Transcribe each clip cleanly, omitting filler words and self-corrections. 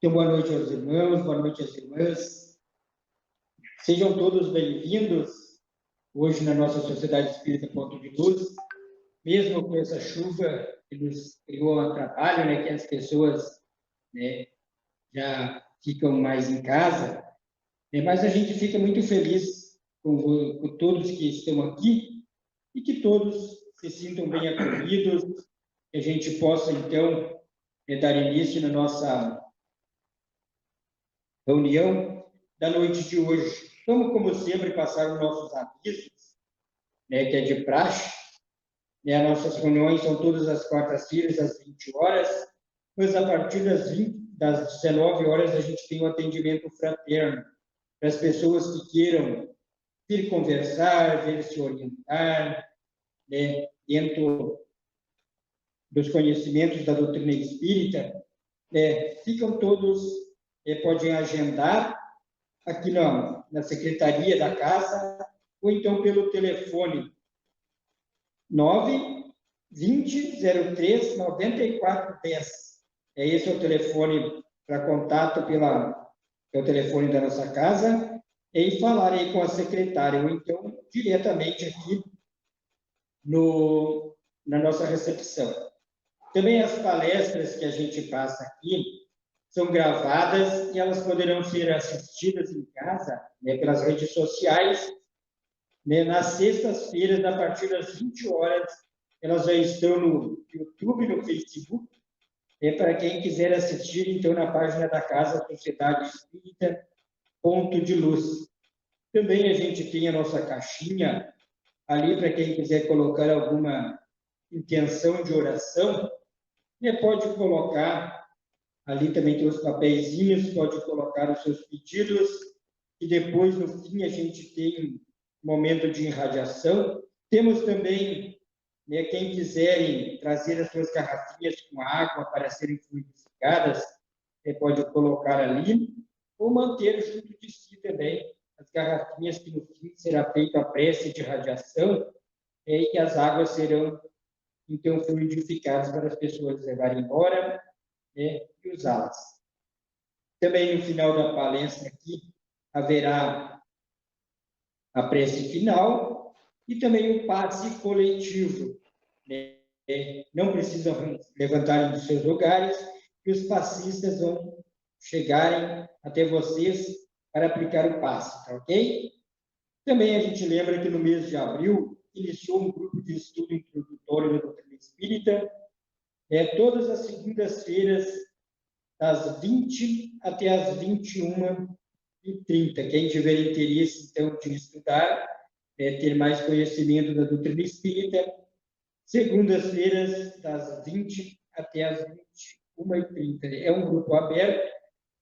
Então, boa noite aos irmãos, boa noite às irmãs. Sejam todos bem-vindos hoje na nossa Sociedade Espírita Ponto de Luz, mesmo com essa chuva que nos criou um trabalho, né, que as pessoas, né, já ficam mais em casa, né, mas a gente fica muito feliz com todos que estão aqui e que todos se sintam bem acolhidos, que a gente possa, então, dar início na nossa reunião da noite de hoje. Vamos, como sempre, passar os nossos avisos, né, que é de praxe. Né, as nossas reuniões são todas as quartas-feiras, às 20 horas, mas a partir das 19 horas a gente tem o atendimento fraterno, para as pessoas que queiram vir conversar, vir se orientar, né, dentro dos conhecimentos da doutrina espírita, ficam todos, podem agendar aqui na secretaria da casa, ou então pelo telefone 920 03 9410. Esse é o telefone para contato é o telefone da nossa casa, e falar aí com a secretária, ou então diretamente aqui na nossa recepção. Também as palestras que a gente passa aqui são gravadas e elas poderão ser assistidas em casa, né, pelas redes sociais, né, nas sextas-feiras, a partir das 20 horas, elas já estão no YouTube, no Facebook, para quem quiser assistir, então, na página da Casa Sociedade Espírita Ponto de Luz. Também a gente tem a nossa caixinha ali, para quem quiser colocar alguma intenção de oração, pode colocar. Ali também tem os papeizinhos, pode colocar os seus pedidos, e depois, no fim, a gente tem um momento de irradiação. Temos também, né, quem quiserem trazer as suas garrafinhas com água para serem fluidificadas, pode colocar ali, ou manter junto de si também as garrafinhas, que no fim será feita a prece de radiação, e que as águas serão, então, fluidificadas para as pessoas levarem embora, e usá-las. Também, no final da palestra aqui, haverá a prece final e também o passe coletivo. Né? Não precisam levantarem dos seus lugares, e os passistas vão chegarem até vocês para aplicar o passe, tá ok? Também a gente lembra que no mês de abril iniciou um grupo de estudo introdutório da doutrina espírita, todas as segundas-feiras, das 20 até as 21h30. Quem tiver interesse, então, de estudar, ter mais conhecimento da doutrina espírita, segundas-feiras, das 20 até as 21h30. É um grupo aberto,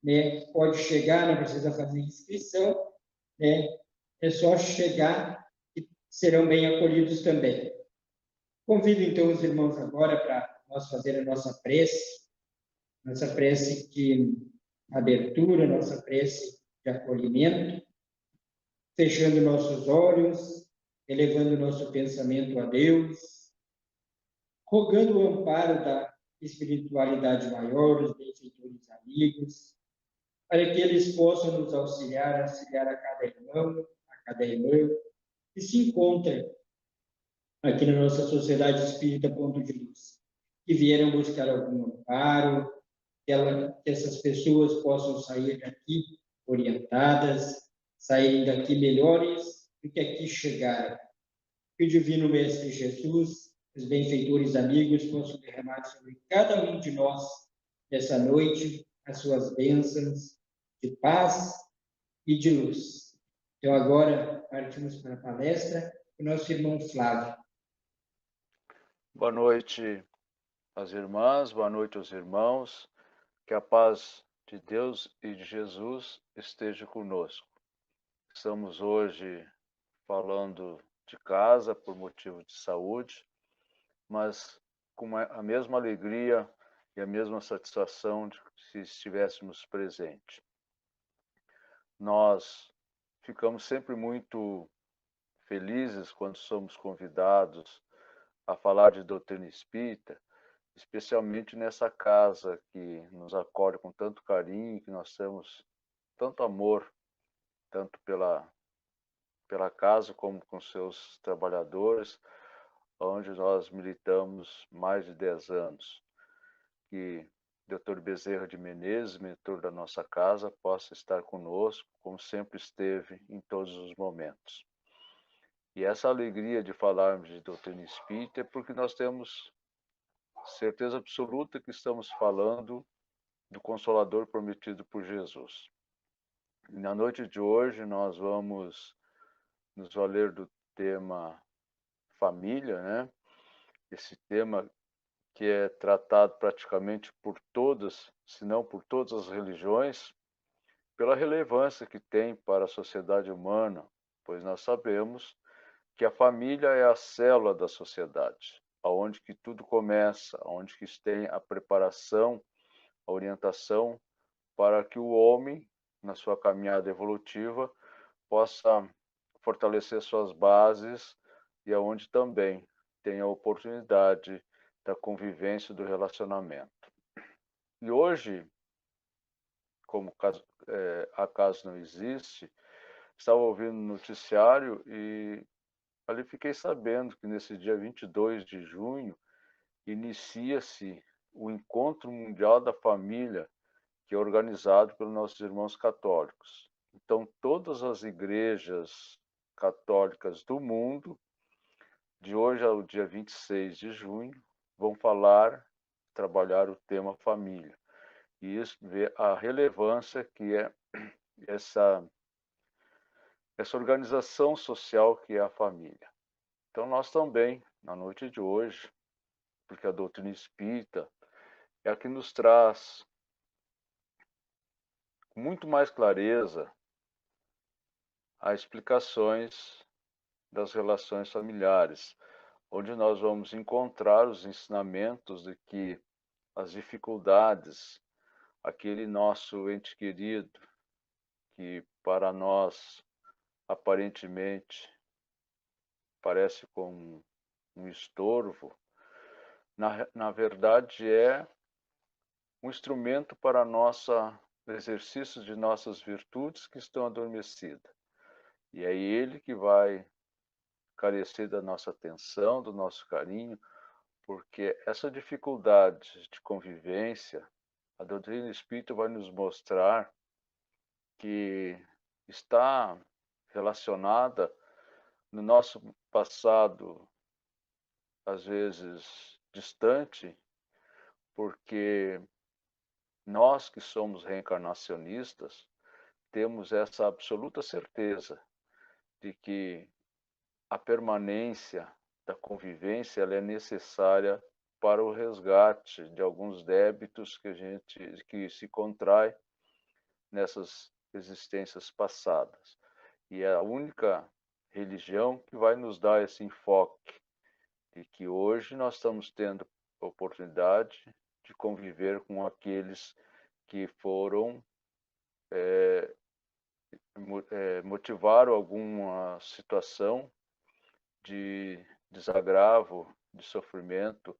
né? Pode chegar, não precisa fazer inscrição, né? É só chegar e serão bem acolhidos também. Convido, então, os irmãos agora para nós fazer a nossa prece de abertura, nossa prece de acolhimento, fechando nossos olhos, elevando nosso pensamento a Deus, rogando o amparo da espiritualidade maior, os benfeitores amigos, para que eles possam nos auxiliar a cada irmão, a cada irmã, que se encontra aqui na nossa Sociedade Espírita Ponto de Luz, que vieram buscar algum amparo, que essas pessoas possam sair daqui orientadas, saírem daqui melhores do que aqui chegaram. Que o Divino Mestre Jesus, os benfeitores amigos, possam derramar sobre cada um de nós, nessa noite, as suas bênçãos de paz e de luz. Então, agora, partimos para a palestra com o nosso irmão Flávio. Boa noite às irmãs, boa noite aos irmãos. Que a paz de Deus e de Jesus esteja conosco. Estamos hoje falando de casa por motivo de saúde, mas com a mesma alegria e a mesma satisfação de se estivéssemos presentes. Nós ficamos sempre muito felizes quando somos convidados a falar de doutrina espírita, especialmente nessa casa que nos acolhe com tanto carinho, que nós temos tanto amor, tanto pela casa como com seus trabalhadores, onde nós militamos mais de 10 anos. Que Dr. Bezerra de Menezes, mentor da nossa casa, possa estar conosco, como sempre esteve em todos os momentos. E essa alegria de falarmos de doutrina espírita é porque nós temos certeza absoluta que estamos falando do Consolador prometido por Jesus. E na noite de hoje nós vamos nos valer do tema família, né? Esse tema que é tratado praticamente por todas, se não por todas as religiões, pela relevância que tem para a sociedade humana, pois nós sabemos que a família é a célula da sociedade, aonde que tudo começa, aonde que tem a preparação, a orientação para que o homem, na sua caminhada evolutiva, possa fortalecer suas bases e aonde também tem a oportunidade da convivência do relacionamento. E hoje, como acaso não existe, estava ouvindo no noticiário e ali fiquei sabendo que nesse dia 22 de junho inicia-se o Encontro Mundial da Família, que é organizado pelos nossos irmãos católicos. Então, todas as igrejas católicas do mundo, de hoje ao dia 26 de junho, vão trabalhar o tema família. E isso vê a relevância que é essa organização social que é a família. Então, nós também, na noite de hoje, porque a doutrina espírita é a que nos traz com muito mais clareza as explicações das relações familiares, onde nós vamos encontrar os ensinamentos de que as dificuldades, aquele nosso ente querido, que para nós aparentemente parece como um estorvo, na verdade é um instrumento para o exercício de nossas virtudes que estão adormecidas. E é ele que vai carecer da nossa atenção, do nosso carinho, porque essa dificuldade de convivência, a doutrina espírita vai nos mostrar que está relacionada no nosso passado, às vezes distante, porque nós que somos reencarnacionistas temos essa absoluta certeza de que a permanência da convivência ela é necessária para o resgate de alguns débitos que se contrai nessas existências passadas. E é a única religião que vai nos dar esse enfoque de que hoje nós estamos tendo a oportunidade de conviver com aqueles que foram motivaram alguma situação de desagravo, de sofrimento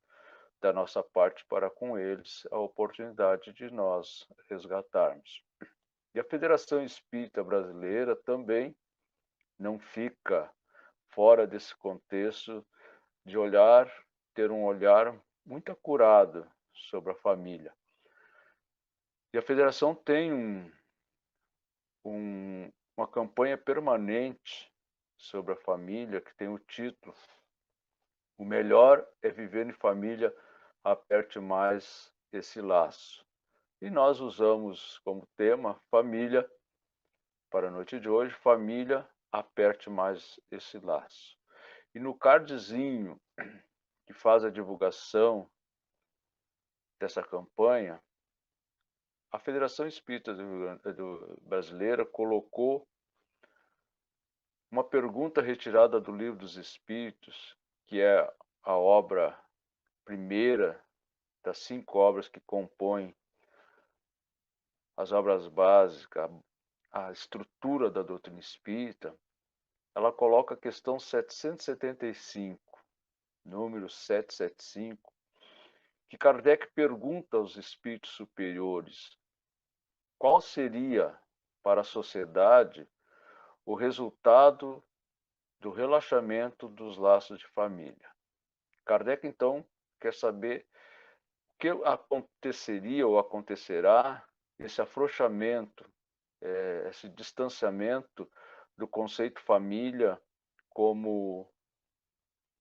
da nossa parte para com eles, a oportunidade de nós resgatarmos. E a Federação Espírita Brasileira também não fica fora desse contexto de ter um olhar muito acurado sobre a família. E a Federação tem uma campanha permanente sobre a família que tem o título O melhor é viver em família, aperte mais esse laço. E nós usamos como tema família para a noite de hoje, família, aperte mais esse laço. E no cardzinho que faz a divulgação dessa campanha, a Federação Espírita Brasileira colocou uma pergunta retirada do Livro dos Espíritos, que é a obra primeira das 5 obras que compõem as obras básicas, a estrutura da doutrina espírita. Ela coloca a questão 775, número 775, que Kardec pergunta aos espíritos superiores qual seria para a sociedade o resultado do relaxamento dos laços de família. Kardec, então, quer saber o que aconteceria ou acontecerá esse afrouxamento, esse distanciamento do conceito família como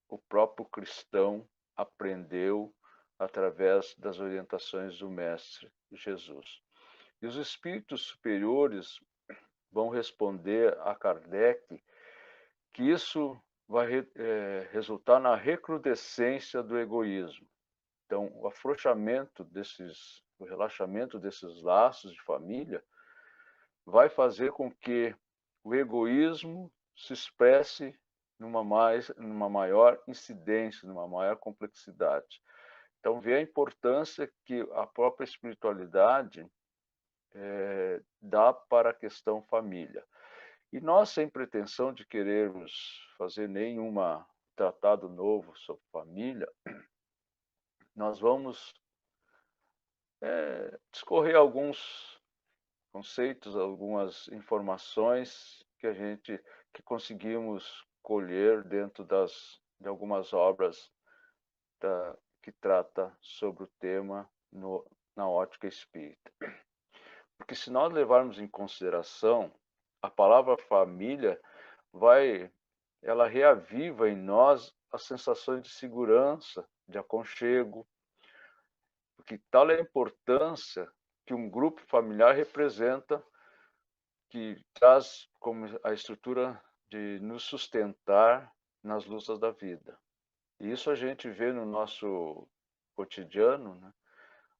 o próprio cristão aprendeu através das orientações do Mestre Jesus. E os espíritos superiores vão responder a Kardec que isso vai resultar na recrudescência do egoísmo. Então, o afrouxamento o relaxamento desses laços de família vai fazer com que o egoísmo se expresse numa maior incidência, numa maior complexidade. Então, vê a importância que a própria espiritualidade dá para a questão família. E nós, sem pretensão de querermos fazer nenhum tratado novo sobre família, nós vamos discorrer alguns conceitos, algumas informações que conseguimos colher dentro de algumas obras que trata sobre o tema na ótica espírita. Porque se nós levarmos em consideração a palavra família, ela reaviva em nós as sensações de segurança, de aconchego, porque tal é a importância que um grupo familiar representa, que traz como a estrutura de nos sustentar nas lutas da vida. E isso a gente vê no nosso cotidiano, né?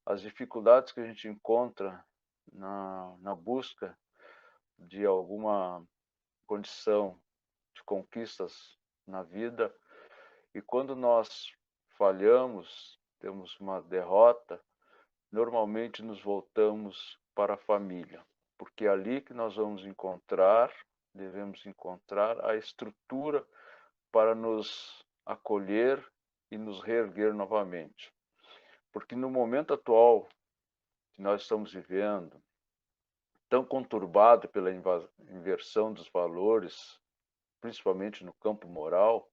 As dificuldades que a gente encontra na busca de alguma condição de conquistas na vida, e quando nós falhamos, temos uma derrota, normalmente nos voltamos para a família, porque é ali que nós devemos encontrar a estrutura para nos acolher e nos reerguer novamente. Porque no momento atual que nós estamos vivendo, tão conturbado pela inversão dos valores, principalmente no campo moral,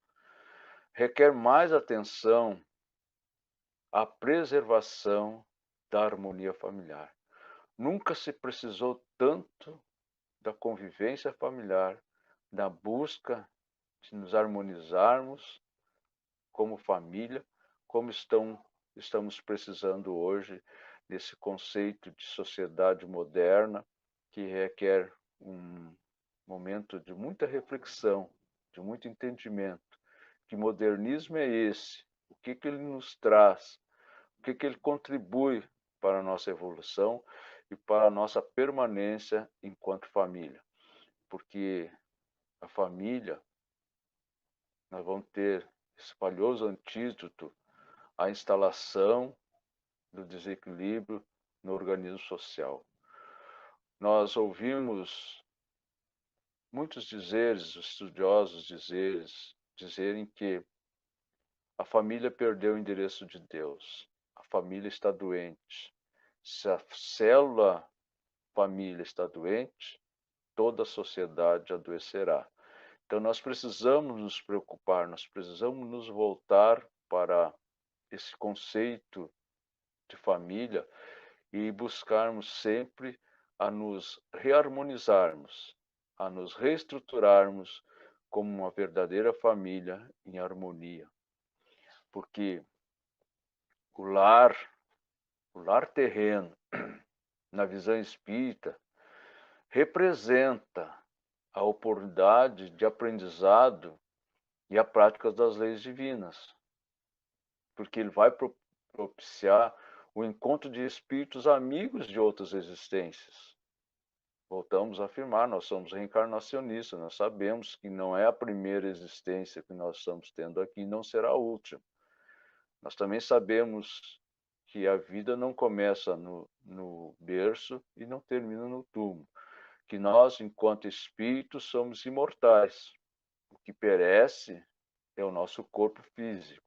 requer mais atenção à preservação da harmonia familiar. Nunca se precisou tanto da convivência familiar, da busca de nos harmonizarmos como família, como estamos precisando hoje nesse conceito de sociedade moderna, que requer um momento de muita reflexão, de muito entendimento. Que modernismo é esse? O que ele nos traz? O que ele contribui para a nossa evolução e para a nossa permanência enquanto família? Porque a família, nós vamos ter esse valioso antídoto à instalação do desequilíbrio no organismo social. Nós ouvimos muitos dizeres, estudiosos dizerem que a família perdeu o endereço de Deus, a família está doente. Se a célula família está doente, toda a sociedade adoecerá. Então nós precisamos nos preocupar, nós precisamos nos voltar para esse conceito de família e buscarmos sempre a nos reharmonizarmos, a nos reestruturarmos como uma verdadeira família em harmonia. Porque o lar terreno, na visão espírita, representa a oportunidade de aprendizado e a prática das leis divinas, porque ele vai propiciar o encontro de espíritos amigos de outras existências. Voltamos a afirmar, nós somos reencarnacionistas, nós sabemos que não é a primeira existência que nós estamos tendo aqui, não será a última. Nós também sabemos que a vida não começa no berço e não termina no túmulo, que nós, enquanto espíritos, somos imortais. O que perece é o nosso corpo físico.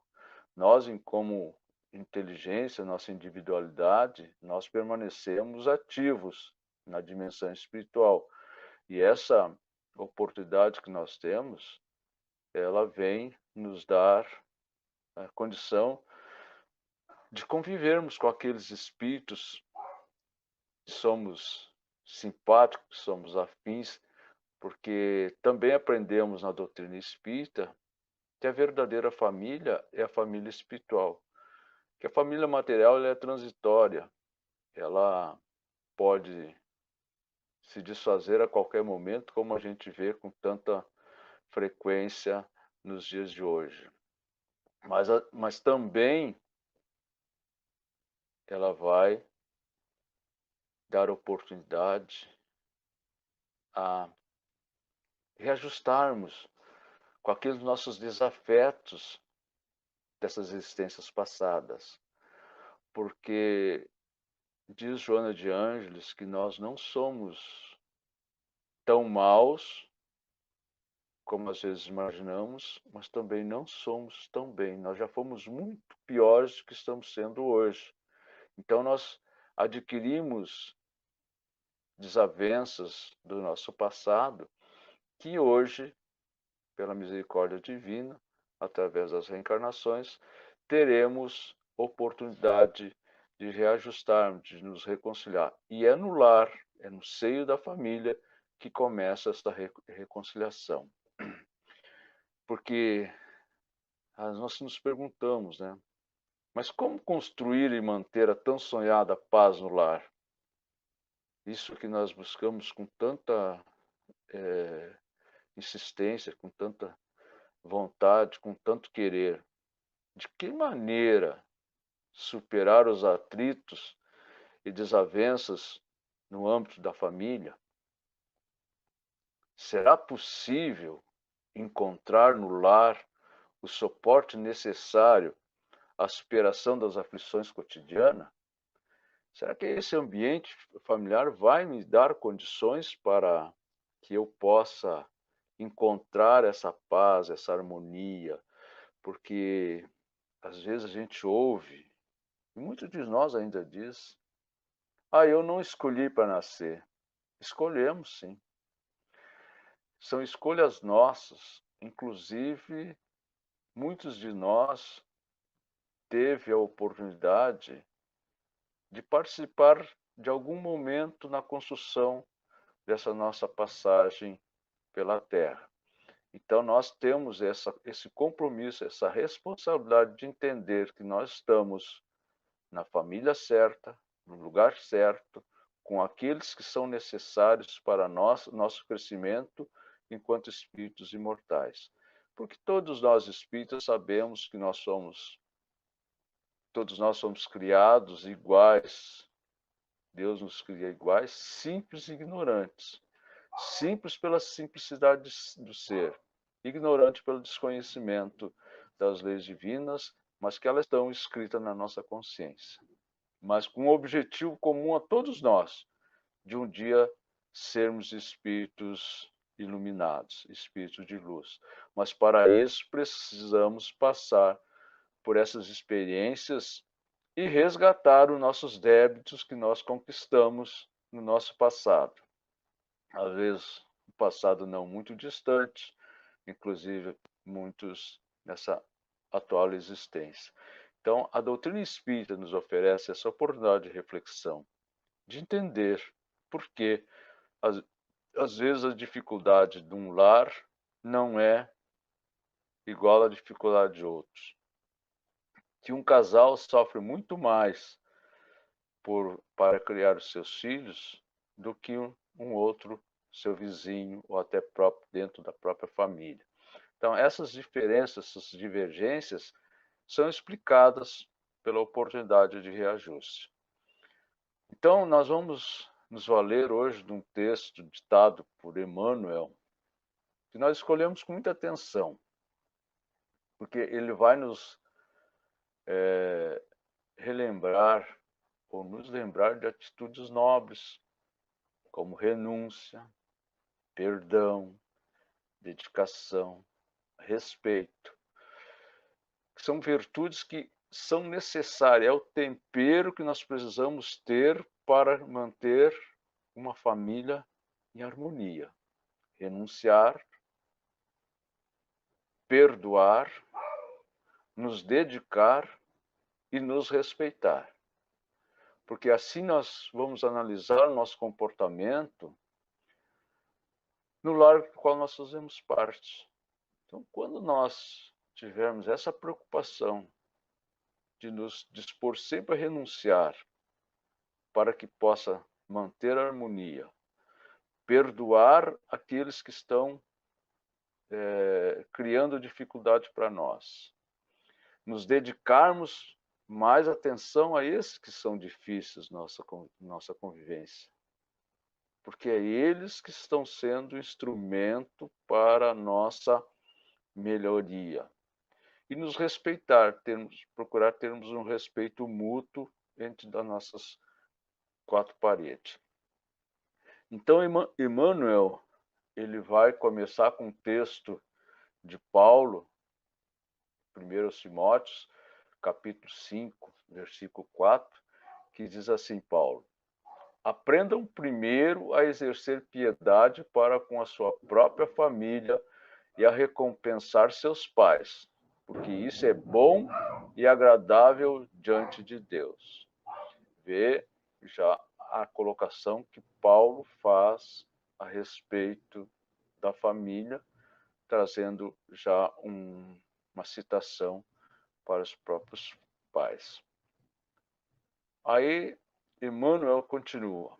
Nós, como inteligência, nossa individualidade, nós permanecemos ativos na dimensão espiritual. E essa oportunidade que nós temos, ela vem nos dar a condição de convivermos com aqueles espíritos que somos simpáticos, que somos afins, porque também aprendemos na doutrina espírita que a verdadeira família é a família espiritual, que a família material ela é transitória, ela pode se desfazer a qualquer momento, como a gente vê com tanta frequência nos dias de hoje. Mas também ela vai dar oportunidade a reajustarmos com aqueles nossos desafetos dessas existências passadas. Porque diz Joana de Ângeles que nós não somos tão maus como às vezes imaginamos, mas também não somos tão bem. Nós já fomos muito piores do que estamos sendo hoje. Então nós adquirimos desavenças do nosso passado que hoje, pela misericórdia divina, através das reencarnações, teremos oportunidade de reajustarmos, de nos reconciliar. E é no lar, é no seio da família que começa essa reconciliação. Porque nós nos perguntamos, né? Mas como construir e manter a tão sonhada paz no lar? Isso que nós buscamos com tanta insistência, com tanta vontade, com tanto querer. De que maneira superar os atritos e desavenças no âmbito da família? Será possível encontrar no lar o suporte necessário à superação das aflições cotidianas? Será que esse ambiente familiar vai me dar condições para que eu possa encontrar essa paz, essa harmonia? Porque às vezes a gente ouve, e muitos de nós ainda diz, eu não escolhi para nascer. Escolhemos, sim. São escolhas nossas. Inclusive, muitos de nós teve a oportunidade de participar de algum momento na construção dessa nossa passagem pela Terra. Então, nós temos esse compromisso, essa responsabilidade de entender que nós estamos na família certa, no lugar certo, com aqueles que são necessários para nosso crescimento enquanto espíritos imortais. Porque todos nós espíritas sabemos que todos nós somos criados iguais. Deus nos cria iguais, simples e ignorantes. Simples pela simplicidade do ser, ignorante pelo desconhecimento das leis divinas, mas que elas estão escritas na nossa consciência. Mas com um objetivo comum a todos nós, de um dia sermos espíritos iluminados, espíritos de luz. Mas para isso precisamos passar por essas experiências e resgatar os nossos débitos que nós conquistamos no nosso passado. Às vezes, um passado não muito distante, inclusive muitos nessa atual existência. Então, a doutrina espírita nos oferece essa oportunidade de reflexão, de entender por que, às vezes, a dificuldade de um lar não é igual à dificuldade de outros. Que um casal sofre muito mais para criar os seus filhos do que um outro, seu vizinho, ou até próprio dentro da própria família. Então, essas diferenças, essas divergências, são explicadas pela oportunidade de reajuste. Então, nós vamos nos valer hoje de um texto ditado por Emmanuel, que nós escolhemos com muita atenção, porque ele vai nos relembrar ou nos lembrar de atitudes nobres, como renúncia, perdão, dedicação, respeito, que são virtudes que são necessárias, é o tempero que nós precisamos ter para manter uma família em harmonia. Renunciar, perdoar, nos dedicar e nos respeitar. Porque assim nós vamos analisar o nosso comportamento no lar do qual nós fazemos parte. Então, quando nós tivermos essa preocupação de nos dispor sempre a renunciar para que possa manter a harmonia, perdoar aqueles que estão criando dificuldade para nós, nos dedicarmos mais atenção a esses que são difíceis nossa convivência, porque é eles que estão sendo instrumento para a nossa melhoria. E nos respeitar, procurar termos um respeito mútuo entre as nossas quatro paredes. Então, Emmanuel, ele vai começar com um texto de Paulo, 1 Timóteo, capítulo 5, versículo 4, que diz assim, Paulo: aprendam primeiro a exercer piedade para com a sua própria família e a recompensar seus pais, porque isso é bom e agradável diante de Deus. Vê já a colocação que Paulo faz a respeito da família, trazendo já uma citação para os próprios pais. Aí Emmanuel continua: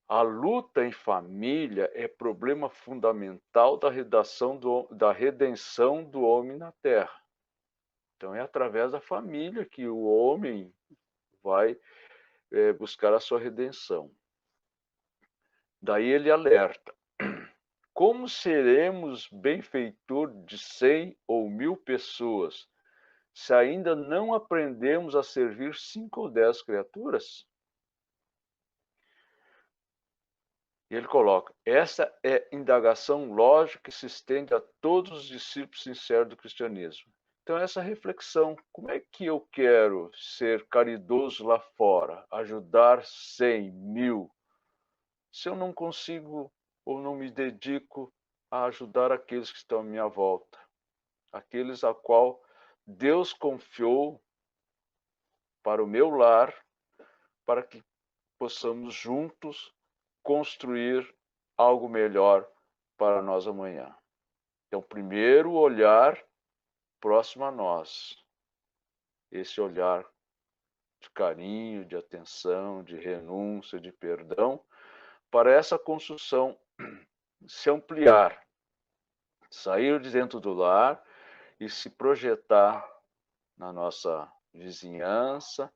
a luta em família é problema fundamental da redenção do homem na Terra. Então é através da família que o homem vai buscar a sua redenção. Daí ele alerta: como seremos benfeitor de 100 ou 1000 pessoas se ainda não aprendemos a servir 5 ou 10 criaturas? E ele coloca: essa é indagação lógica que se estende a todos os discípulos sinceros do cristianismo. Então, essa reflexão: como é que eu quero ser caridoso lá fora, ajudar 100, 1000, se eu não consigo ou não me dedico a ajudar aqueles que estão à minha volta, aqueles a qual Deus confiou para o meu lar, para que possamos juntos construir algo melhor para nós amanhã. Então, primeiro olhar próximo a nós, esse olhar de carinho, de atenção, de renúncia, de perdão, para essa construção se ampliar, sair de dentro do lar e se projetar na nossa vizinhança,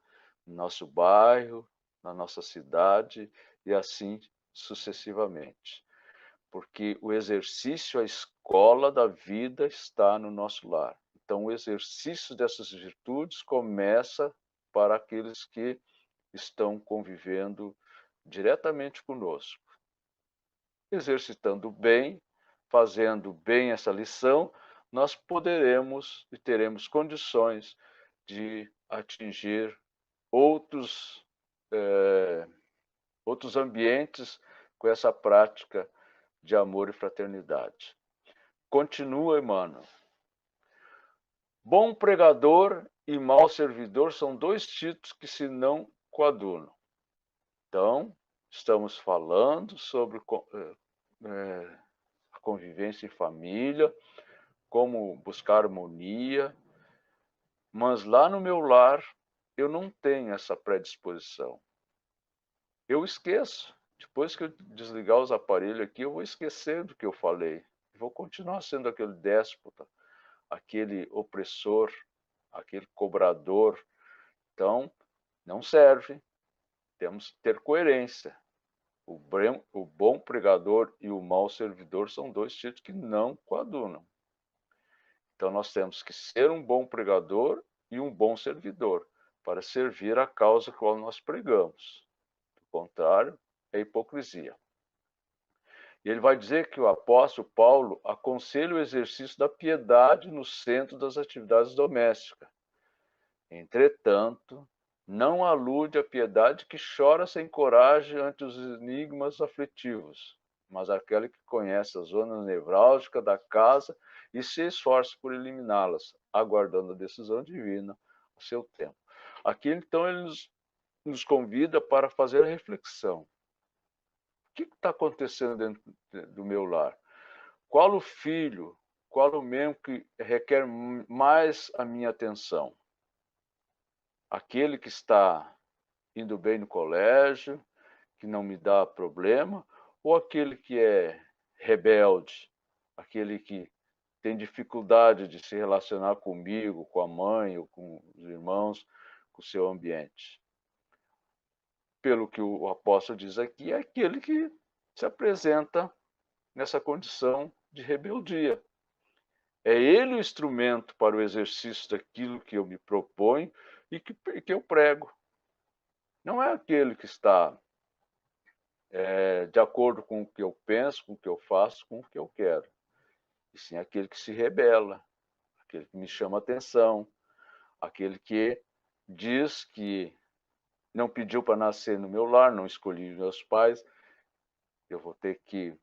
no nosso bairro, na nossa cidade e assim sucessivamente. Porque o exercício, a escola da vida está no nosso lar. Então, o exercício dessas virtudes começa para aqueles que estão convivendo diretamente conosco. Exercitando bem, fazendo bem essa lição, nós poderemos e teremos condições de atingir outros ambientes com essa prática de amor e fraternidade. Continua Emmanuel: bom pregador e mau servidor são dois títulos que se não coadunam. Então, estamos falando sobre a convivência em família, como buscar harmonia, mas lá no meu lar eu não tenho essa predisposição. Eu esqueço. Depois que eu desligar os aparelhos aqui, eu vou esquecer do que eu falei. Vou continuar sendo aquele déspota, aquele opressor, aquele cobrador. Então, não serve. Temos que ter coerência. O bom pregador e o mau servidor são dois títulos que não coadunam. Então, nós temos que ser um bom pregador e um bom servidor para servir a causa que nós pregamos. Do contrário, é hipocrisia. E ele vai dizer que o apóstolo Paulo aconselha o exercício da piedade no centro das atividades domésticas. Entretanto, não alude à piedade que chora sem coragem ante os enigmas aflitivos, mas àquela que conhece a zona nevrálgica da casa e se esforça por eliminá-las, aguardando a decisão divina a seu tempo. Aqui, então, ele nos convida para fazer a reflexão. O que está acontecendo dentro do meu lar? Qual o filho, qual o membro que requer mais a minha atenção? Aquele que está indo bem no colégio, que não me dá problema, ou aquele que é rebelde, aquele que tem dificuldade de se relacionar comigo, com a mãe ou com os irmãos, com o seu ambiente? Pelo que o apóstolo diz aqui, é aquele que se apresenta nessa condição de rebeldia. É ele o instrumento para o exercício daquilo que eu me proponho e que eu prego. Não é aquele que está de acordo com o que eu penso, com o que eu faço, com o que eu quero. E sim aquele que se rebela, aquele que me chama atenção, aquele que diz que não pediu para nascer no meu lar, não escolhi meus pais, eu vou ter que,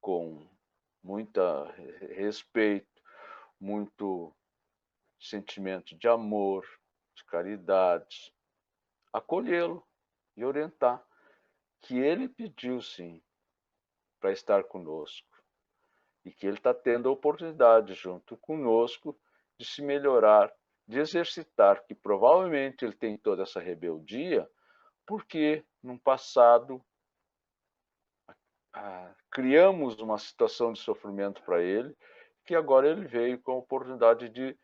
com muito respeito, muito sentimento de amor, de caridade, acolhê-lo e orientar que ele pediu sim para estar conosco e que ele está tendo a oportunidade junto conosco de se melhorar, de exercitar, que provavelmente ele tem toda essa rebeldia porque no passado criamos uma situação de sofrimento para ele, que agora ele veio com a oportunidade de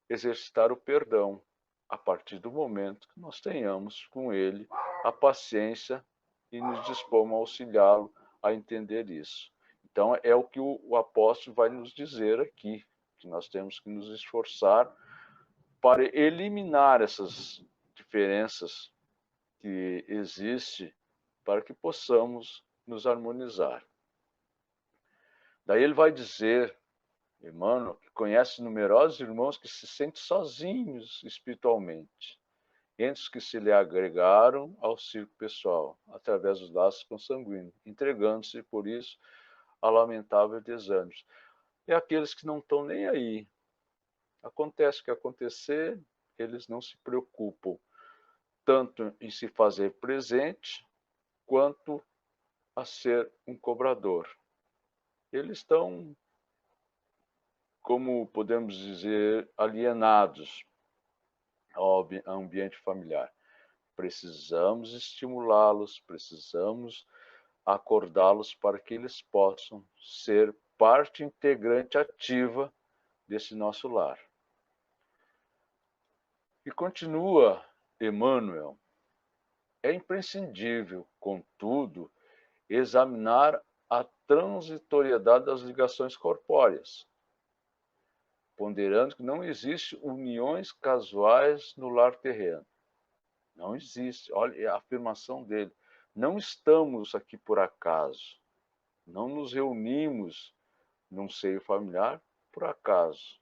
exercitar o perdão, a partir do momento que nós tenhamos com ele a paciência e nos dispomos a auxiliá-lo a entender isso. Então, é o que o apóstolo vai nos dizer aqui, que nós temos que nos esforçar para eliminar essas diferenças que existem para que possamos nos harmonizar. Daí ele vai dizer, Emmanuel, que conhece numerosos irmãos que se sentem sozinhos espiritualmente, entre os que se lhe agregaram ao círculo pessoal, através dos laços consanguíneos, entregando-se, por isso, a lamentável desânimo. E aqueles que não estão nem aí. Acontece o que acontecer, eles não se preocupam tanto em se fazer presente, quanto a ser um cobrador. Eles estão, como podemos dizer, alienados ao ambiente familiar. Precisamos estimulá-los, precisamos acordá-los para que eles possam ser parte integrante ativa desse nosso lar. E continua Emmanuel, é imprescindível, contudo, examinar a transitoriedade das ligações corpóreas, ponderando que não existem uniões casuais no lar terreno. Não existe. Olha a afirmação dele. Não estamos aqui por acaso. Não nos reunimos num seio familiar por acaso.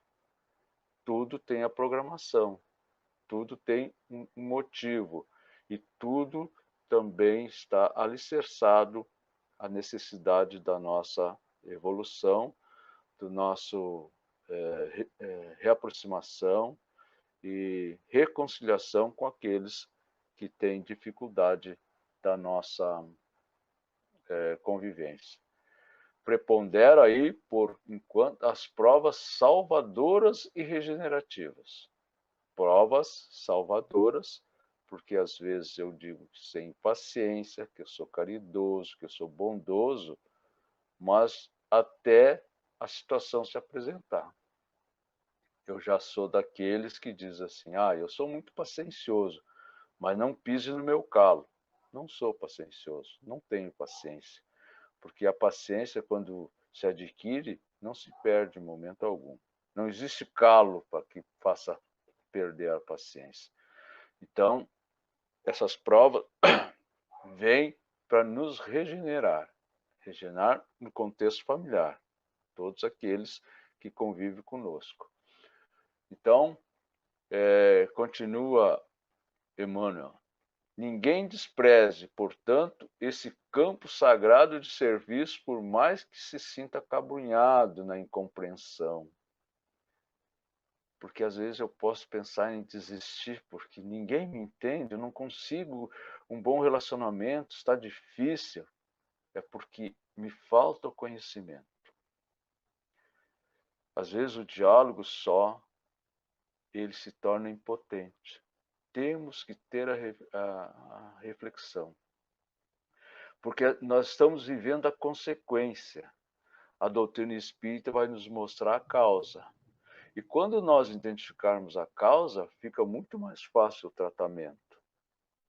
Tudo tem a programação. Tudo tem um motivo. E tudo também está alicerçado à necessidade da nossa evolução, do nosso reaproximação e reconciliação com aqueles que têm dificuldade da nossa convivência. Prepondera aí, por enquanto, as provas salvadoras e regenerativas. Provas salvadoras, porque às vezes eu digo que sem paciência, que eu sou caridoso, que eu sou bondoso, mas até a situação se apresentar. Eu já sou daqueles que diz assim, eu sou muito paciencioso, mas não pise no meu calo. Não sou paciencioso, não tenho paciência, porque a paciência, quando se adquire, não se perde em momento algum. Não existe calo para que faça perder a paciência. Então, essas provas vêm para nos regenerar no contexto familiar, todos aqueles que convivem conosco. Então, Continua Emmanuel. Ninguém despreze, portanto, esse campo sagrado de serviço, por mais que se sinta acabrunhado na incompreensão. Porque às vezes eu posso pensar em desistir, porque ninguém me entende, eu não consigo um bom relacionamento, está difícil. É porque me falta o conhecimento. Às vezes o diálogo só, ele se torna impotente. Temos que ter a reflexão. Porque nós estamos vivendo a consequência. A doutrina espírita vai nos mostrar a causa. E quando nós identificarmos a causa, fica muito mais fácil o tratamento.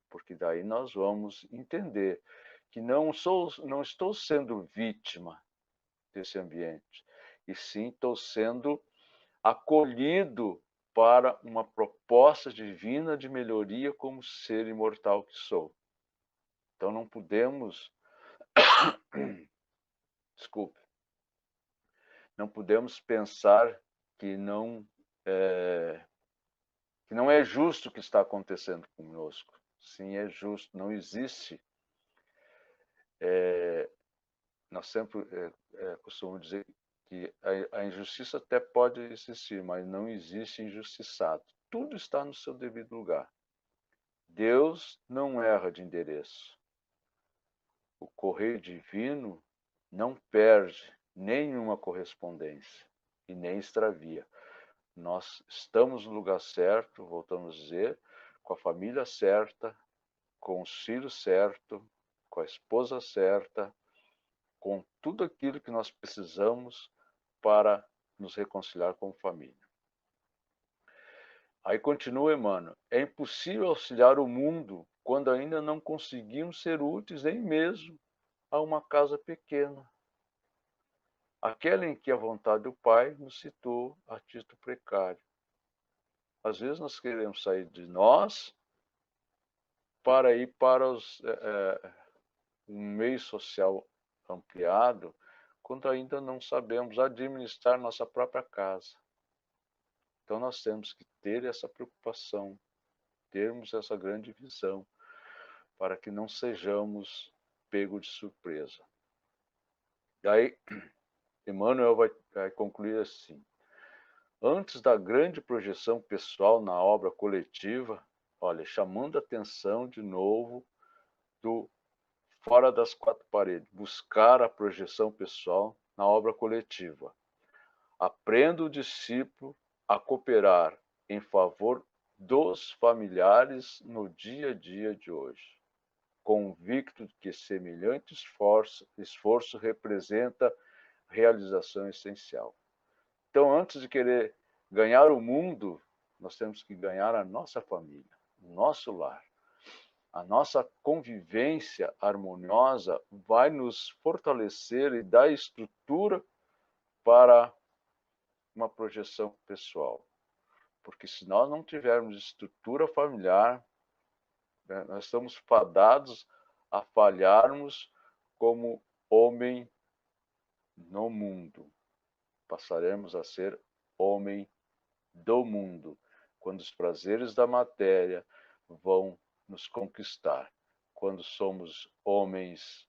Porque daí nós vamos entender que não estou sendo vítima desse ambiente, e sim estou sendo acolhido para uma proposta divina de melhoria como ser imortal que sou. Então não podemos, desculpe, não podemos pensar que não é justo o que está acontecendo conosco. Sim, é justo, não existe. Nós sempre costumamos dizer que a injustiça até pode existir, mas não existe injustiçado. Tudo está no seu devido lugar. Deus não erra de endereço. O correio divino não perde nenhuma correspondência e nem extravia. Nós estamos no lugar certo, voltamos a dizer, com a família certa, com os filhos certos, com a esposa certa, com tudo aquilo que nós precisamos para nos reconciliar como família. Aí continua Emmanuel. É impossível auxiliar o mundo quando ainda não conseguimos ser úteis nem mesmo a uma casa pequena, aquela em que a vontade do Pai nos citou a título precário. Às vezes nós queremos sair de nós para ir para um meio social ampliado, quando ainda não sabemos administrar nossa própria casa. Então nós temos que ter essa preocupação, termos essa grande visão, para que não sejamos pegos de surpresa. Daí, Emmanuel vai concluir assim. Antes da grande projeção pessoal na obra coletiva, olha, chamando a atenção de novo do fora das quatro paredes, buscar a projeção pessoal na obra coletiva. Aprenda o discípulo a cooperar em favor dos familiares no dia a dia de hoje, convicto de que semelhante esforço representa realização essencial. Então, antes de querer ganhar o mundo, nós temos que ganhar a nossa família, o nosso lar. A nossa convivência harmoniosa vai nos fortalecer e dar estrutura para uma projeção pessoal. Porque se nós não tivermos estrutura familiar, né, nós estamos fadados a falharmos como homem no mundo. Passaremos a ser homem do mundo, quando os prazeres da matéria vão nos conquistar. Quando somos homens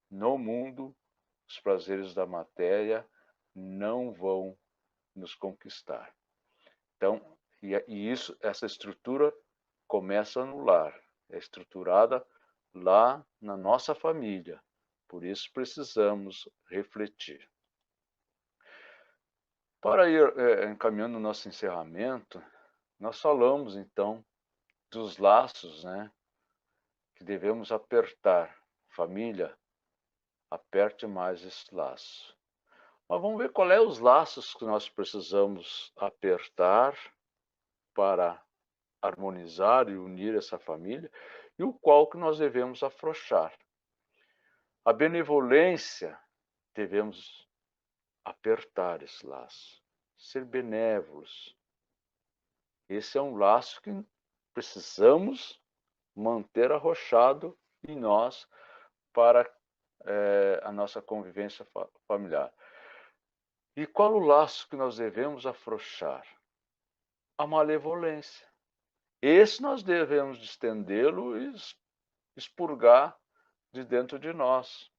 no mundo, os prazeres da matéria não vão nos conquistar. Então, essa estrutura começa no lar, é estruturada lá na nossa família. Por isso precisamos refletir. Para ir encaminhando o nosso encerramento, nós falamos então dos laços, né, que devemos apertar. Família, aperte mais esse laço. Mas vamos ver qual é os laços que nós precisamos apertar para harmonizar e unir essa família e o qual que nós devemos afrouxar. A benevolência, devemos apertar esse laço, ser benévolos. Esse é um laço que precisamos manter arrochado em nós para a nossa convivência familiar. E qual o laço que nós devemos afrouxar? a malevolência. Esse nós devemos estendê-lo e expurgar de dentro de nós.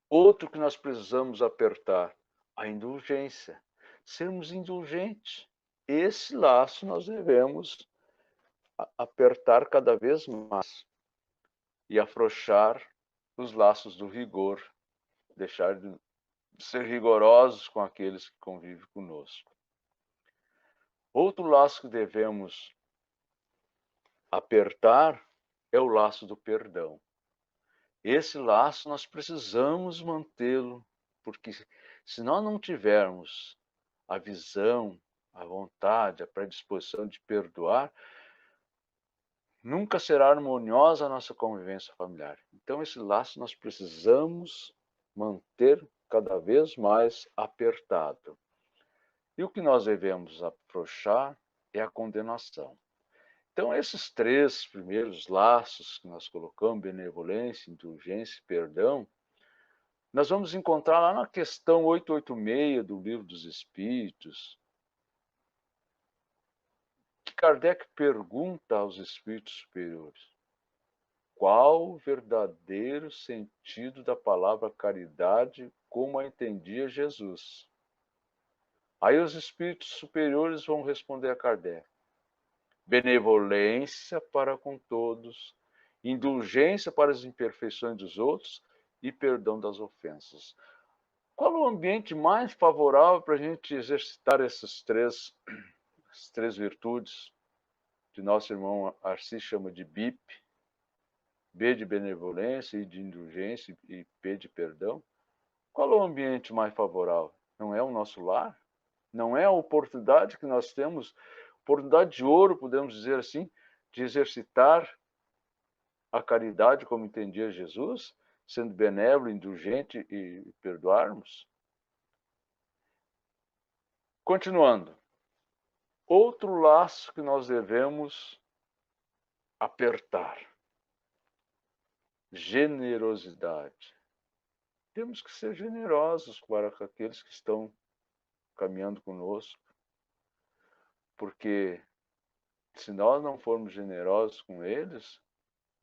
Outro que nós precisamos apertar, a indulgência. Sermos indulgentes. Esse laço nós devemos apertar cada vez mais e afrouxar os laços do rigor, deixar de ser rigorosos com aqueles que convivem conosco. Outro laço que devemos apertar é o laço do perdão. Esse laço nós precisamos mantê-lo, porque se nós não tivermos a visão, a vontade, a predisposição de perdoar, nunca será harmoniosa a nossa convivência familiar. Então, esse laço nós precisamos manter cada vez mais apertado. E o que nós devemos afrouxar é a condenação. Então, esses três primeiros laços que nós colocamos, benevolência, indulgência e perdão, nós vamos encontrar lá na questão 886 do Livro dos Espíritos, que Kardec pergunta aos espíritos superiores: qual o verdadeiro sentido da palavra caridade como a entendia Jesus? Aí os espíritos superiores vão responder a Kardec: benevolência para com todos, indulgência para as imperfeições dos outros e perdão das ofensas. Qual o ambiente mais favorável para a gente exercitar essas três virtudes, que nosso irmão Arcis chama de BIP, B de benevolência, I de indulgência e P de perdão? Qual o ambiente mais favorável? Não é o nosso lar? Não é a oportunidade que nós temos, oportunidade de ouro, podemos dizer assim, de exercitar a caridade como entendia Jesus, sendo benévolo, indulgente e perdoarmos? Continuando, outro laço que nós devemos apertar: generosidade. Temos que ser generosos para aqueles que estão caminhando conosco, porque se nós não formos generosos com eles,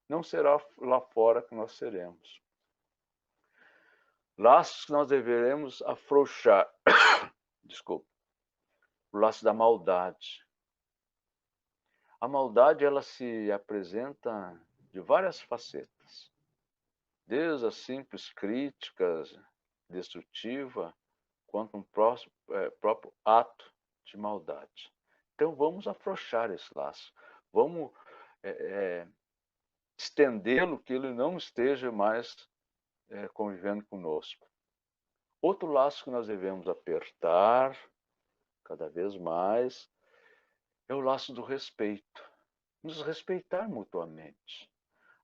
não será lá fora que nós seremos. Laços que nós deveremos afrouxar. Desculpa. O laço da maldade. A maldade, ela se apresenta de várias facetas, desde a simples crítica destrutiva, quanto um próprio ato de maldade. Então vamos afrouxar esse laço, vamos estendê-lo, que ele não esteja mais convivendo conosco. Outro laço que nós devemos apertar cada vez mais é o laço do respeito. Nos respeitar mutuamente.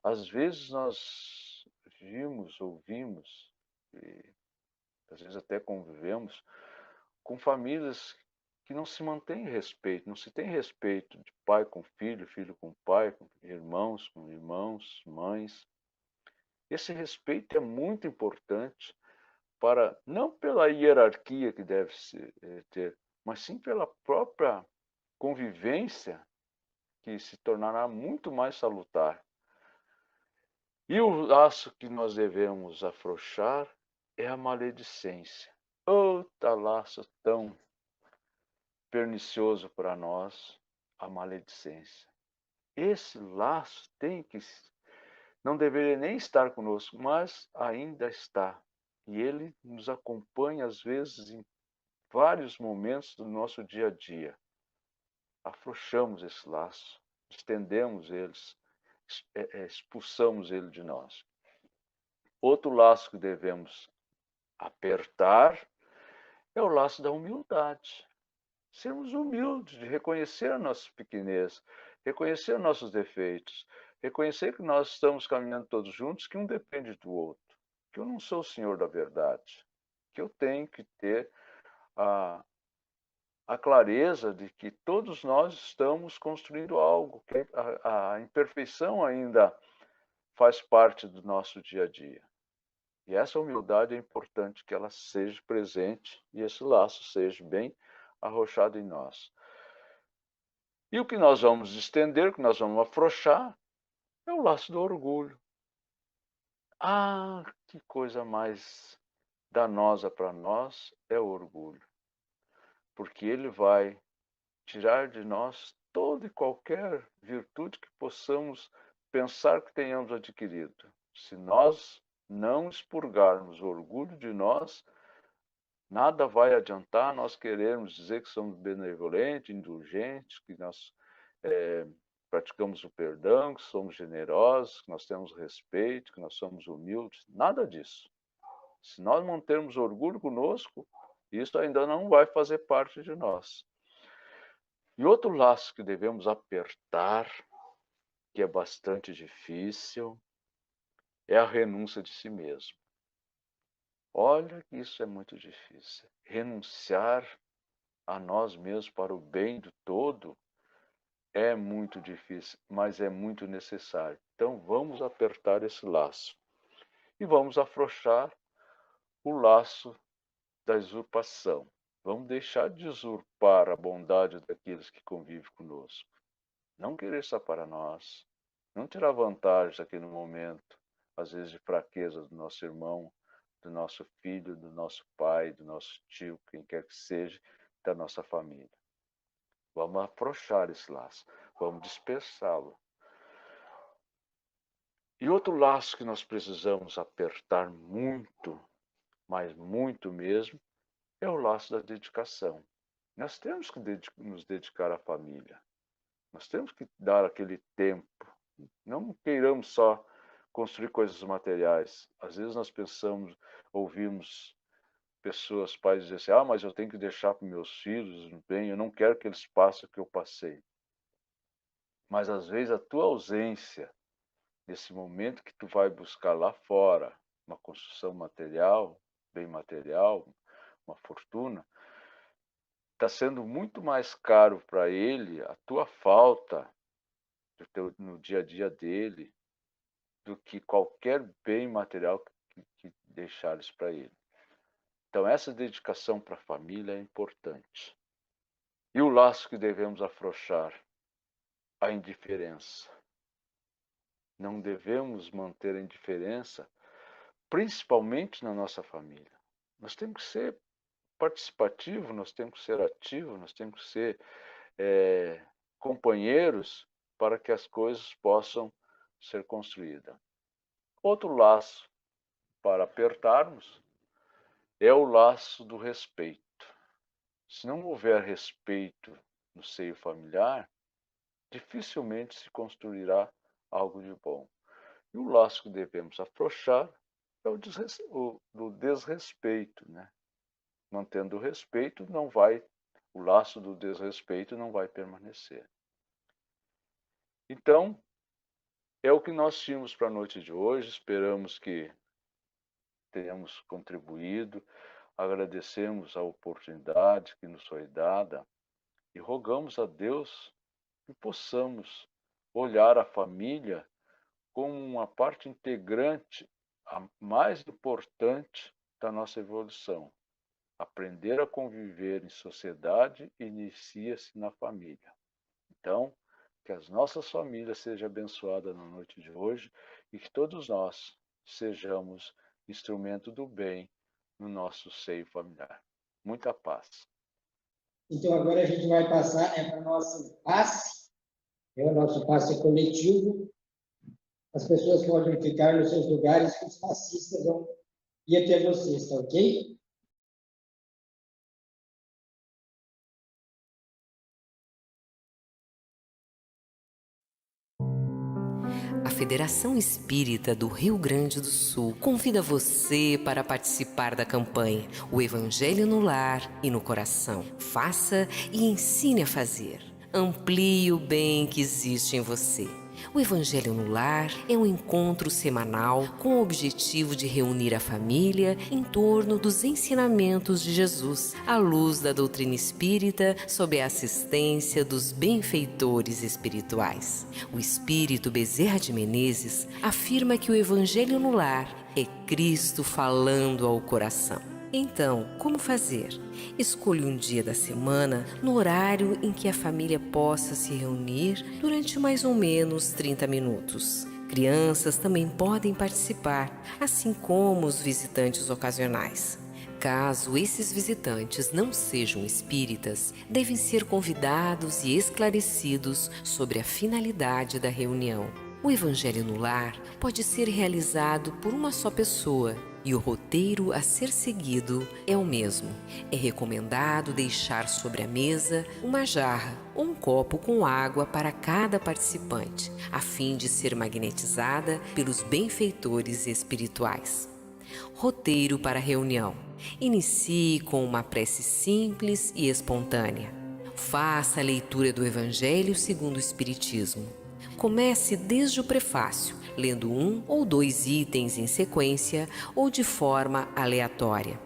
Às vezes nós vimos, ouvimos, e às vezes até convivemos com famílias que não se mantém respeito, não se tem respeito de pai com filho, filho com pai, com irmãos, mães. Esse respeito é muito importante para, não pela hierarquia que deve se ter, mas sim pela própria convivência, que se tornará muito mais salutar. E o laço que nós devemos afrouxar é a maledicência. Outro laço tão pernicioso para nós, a maledicência. Esse laço não deveria nem estar conosco, mas ainda está. E ele nos acompanha, às vezes, em vários momentos do nosso dia a dia. Afrouxamos esse laço, estendemos eles, expulsamos ele de nós. Outro laço que devemos apertar é o laço da humildade. Sermos humildes, de reconhecer a nossa pequenez, reconhecer nossos defeitos, reconhecer que nós estamos caminhando todos juntos, que um depende do outro, que eu não sou o senhor da verdade, que eu tenho que ter a clareza de que todos nós estamos construindo algo, que a imperfeição ainda faz parte do nosso dia a dia. E essa humildade é importante que ela seja presente e esse laço seja bem arrochado em nós. E o que nós vamos estender, o que nós vamos afrouxar, é o laço do orgulho. Ah, que coisa mais danosa para nós é o orgulho. Porque ele vai tirar de nós toda e qualquer virtude que possamos pensar que tenhamos adquirido. Se nós não expurgarmos o orgulho de nós, nada vai adiantar nós querermos dizer que somos benevolentes, indulgentes, que nós praticamos o perdão, que somos generosos, que nós temos respeito, que nós somos humildes. Nada disso. Se nós mantermos orgulho conosco, isso ainda não vai fazer parte de nós. E outro laço que devemos apertar, que é bastante difícil, é a renúncia de si mesmo. Olha que isso é muito difícil. Renunciar a nós mesmos para o bem do todo é muito difícil, mas é muito necessário. Então vamos apertar esse laço e vamos afrouxar o laço da usurpação. Vamos deixar de usurpar a bondade daqueles que convivem conosco. Não querer só para nós, não tirar vantagem naquele momento, às vezes de fraqueza do nosso irmão, do nosso filho, do nosso pai, do nosso tio, quem quer que seja, da nossa família. Vamos afrouxar esse laço, vamos dispersá-lo. E outro laço que nós precisamos apertar muito, mas muito mesmo, é o laço da dedicação. Nós temos que nos dedicar à família. Nós temos que dar aquele tempo. Não queiramos só construir coisas materiais. Às vezes nós pensamos, ouvimos pessoas, pais dizer assim, mas eu tenho que deixar para meus filhos bem, eu não quero que eles passem o que eu passei. Mas às vezes a tua ausência, nesse momento que tu vai buscar lá fora, uma construção material, bem material, uma fortuna, está sendo muito mais caro para ele a tua falta no dia a dia dele do que qualquer bem material que deixares para ele. Então essa dedicação para a família é importante. E o laço que devemos afrouxar, a indiferença. Não devemos manter a indiferença, principalmente na nossa família. Nós temos que ser participativos, nós temos que ser ativos, nós temos que ser companheiros para que as coisas possam ser construídas. Outro laço para apertarmos é o laço do respeito. Se não houver respeito no seio familiar, dificilmente se construirá algo de bom. E o laço que devemos afrouxar é o do desrespeito, né? Mantendo o respeito, o laço do desrespeito não vai permanecer. Então, é o que nós tínhamos para a noite de hoje. Esperamos que tenhamos contribuído. Agradecemos a oportunidade que nos foi dada e rogamos a Deus que possamos olhar a família como uma parte integrante, a mais importante da nossa evolução. Aprender a conviver em sociedade inicia-se na família. Então, que as nossas famílias sejam abençoadas na noite de hoje e que todos nós sejamos instrumento do bem no nosso seio familiar. Muita paz. Então, agora a gente vai passar para o nosso passe, o nosso passe coletivo. As pessoas podem ficar nos seus lugares, que os passistas vão ir até vocês, tá ok? A Federação Espírita do Rio Grande do Sul convida você para participar da campanha O Evangelho no Lar e no Coração. Faça e ensine a fazer. Amplie o bem que existe em você. O Evangelho no Lar é um encontro semanal com o objetivo de reunir a família em torno dos ensinamentos de Jesus, à luz da doutrina espírita, sob a assistência dos benfeitores espirituais. O espírito Bezerra de Menezes afirma que o Evangelho no Lar é Cristo falando ao coração. Então, como fazer? Escolha um dia da semana no horário em que a família possa se reunir durante mais ou menos 30 minutos. Crianças também podem participar, assim como os visitantes ocasionais. Caso esses visitantes não sejam espíritas, devem ser convidados e esclarecidos sobre a finalidade da reunião. O Evangelho no Lar pode ser realizado por uma só pessoa e o roteiro a ser seguido é o mesmo. É recomendado deixar sobre a mesa uma jarra ou um copo com água para cada participante, a fim de ser magnetizada pelos benfeitores espirituais. Roteiro para a reunião. Inicie com uma prece simples e espontânea. Faça a leitura do Evangelho segundo o Espiritismo. Comece desde o prefácio, lendo 1 ou 2 itens em sequência ou de forma aleatória.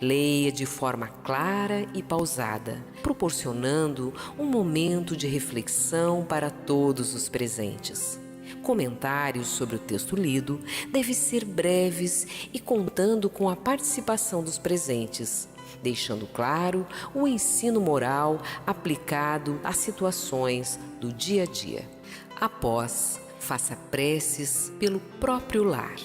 Leia de forma clara e pausada, proporcionando um momento de reflexão para todos os presentes. Comentários sobre o texto lido devem ser breves e contando com a participação dos presentes, deixando claro o ensino moral aplicado às situações do dia a dia. Após, faça preces pelo próprio lar,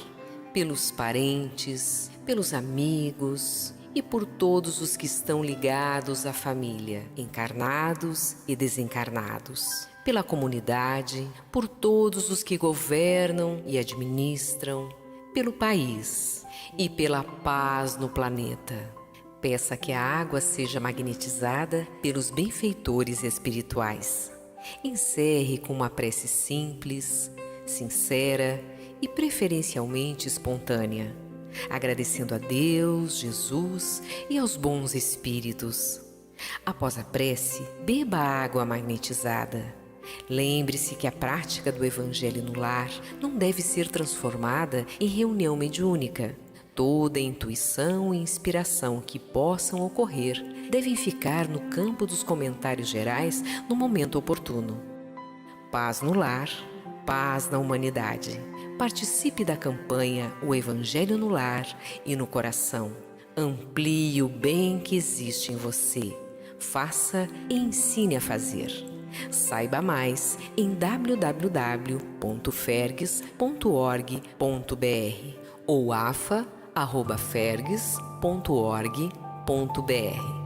pelos parentes, pelos amigos e por todos os que estão ligados à família, encarnados e desencarnados, pela comunidade, por todos os que governam e administram, pelo país e pela paz no planeta. Peça que a água seja magnetizada pelos benfeitores espirituais. Encerre com uma prece simples, sincera e preferencialmente espontânea, agradecendo a Deus, Jesus e aos bons espíritos. Após a prece, beba a água magnetizada. Lembre-se que a prática do Evangelho no Lar não deve ser transformada em reunião mediúnica. Toda intuição e inspiração que possam ocorrer devem ficar no campo dos comentários gerais no momento oportuno. Paz no lar, paz na humanidade. Participe da campanha O Evangelho no Lar e no Coração. Amplie o bem que existe em você. Faça e ensine a fazer. Saiba mais em www.fergs.org.br ou afa@fergs.org.br.